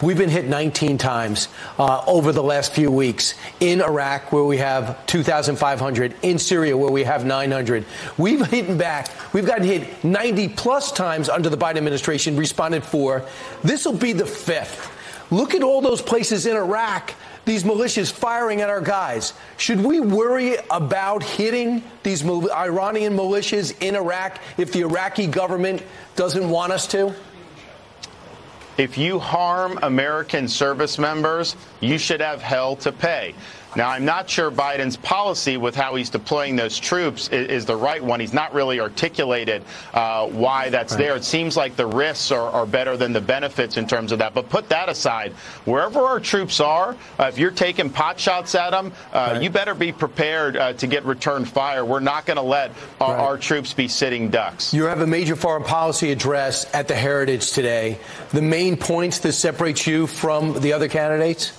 We've been hit 19 times over the last few weeks. In Iraq, where we have 2,500. In Syria, where we have 900. We've gotten hit 90-plus times under the Biden administration, responded 4. This will be the 5th. Look at all those places in Iraq, these militias firing at our guys. Should we worry about hitting these Iranian militias in Iraq if the Iraqi government doesn't want us to? If you harm American service members, you should have hell to pay. Now, I'm not sure Biden's policy with how he's deploying those troops is the right one. He's not really articulated why that's there. It seems like the risks are better than the benefits in terms of that. But put that aside, wherever our troops are, if you're taking pot shots at them, you better be prepared to get return fire. We're not going to let our troops be sitting ducks. You have a major foreign policy address at the Heritage today. The main points that separate you from the other candidates?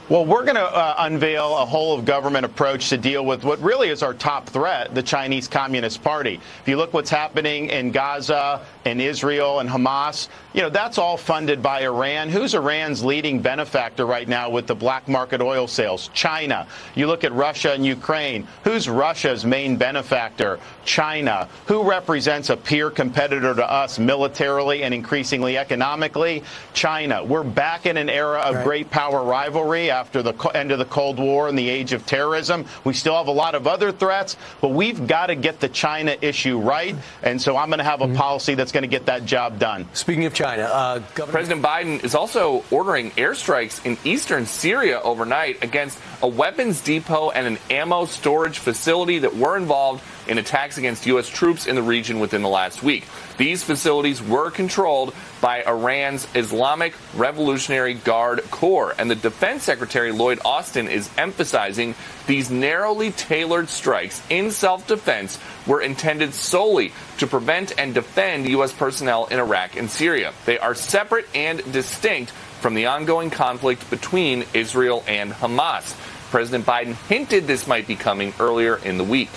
Well, we're going to unveil a whole-of-government approach to deal with what really is our top threat, the Chinese Communist Party. If you look what's happening in Gaza, in Israel, and Hamas, that's all funded by Iran. Who's Iran's leading benefactor right now with the black market oil sales? China. You look at Russia and Ukraine. Who's Russia's main benefactor? China. Who represents a peer competitor to us militarily and increasingly economically? China. We're back in an era of great power rivalry after the end of the Cold War and the age of terrorism. We still have a lot of other threats, but we've got to get the China issue right. And so I'm going to have a policy that's going to get that job done. Speaking of China, President Biden is also ordering airstrikes in eastern Syria overnight against a weapons depot and an ammo storage facility that were involved in attacks against U.S. troops in the region within the last week. These facilities were controlled by Iran's Islamic Revolutionary Guard Corps, and the Defense Secretary Lloyd Austin is emphasizing these narrowly tailored strikes in self-defense were intended solely to prevent and defend U.S. personnel in Iraq and Syria. They are separate and distinct from the ongoing conflict between Israel and Hamas. President Biden hinted this might be coming earlier in the week.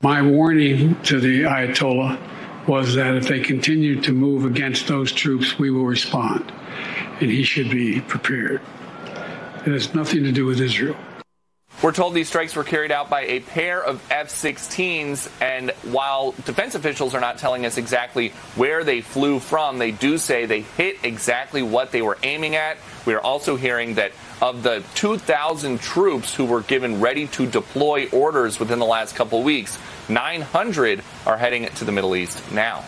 My warning to the Ayatollah was that if they continue to move against those troops, we will respond, and he should be prepared. It has nothing to do with Israel. We're told these strikes were carried out by a pair of F-16s, and while defense officials are not telling us exactly where they flew from, they do say they hit exactly what they were aiming at. We are also hearing that of the 2,000 troops who were given ready to deploy orders within the last couple weeks, 900 are heading to the Middle East now.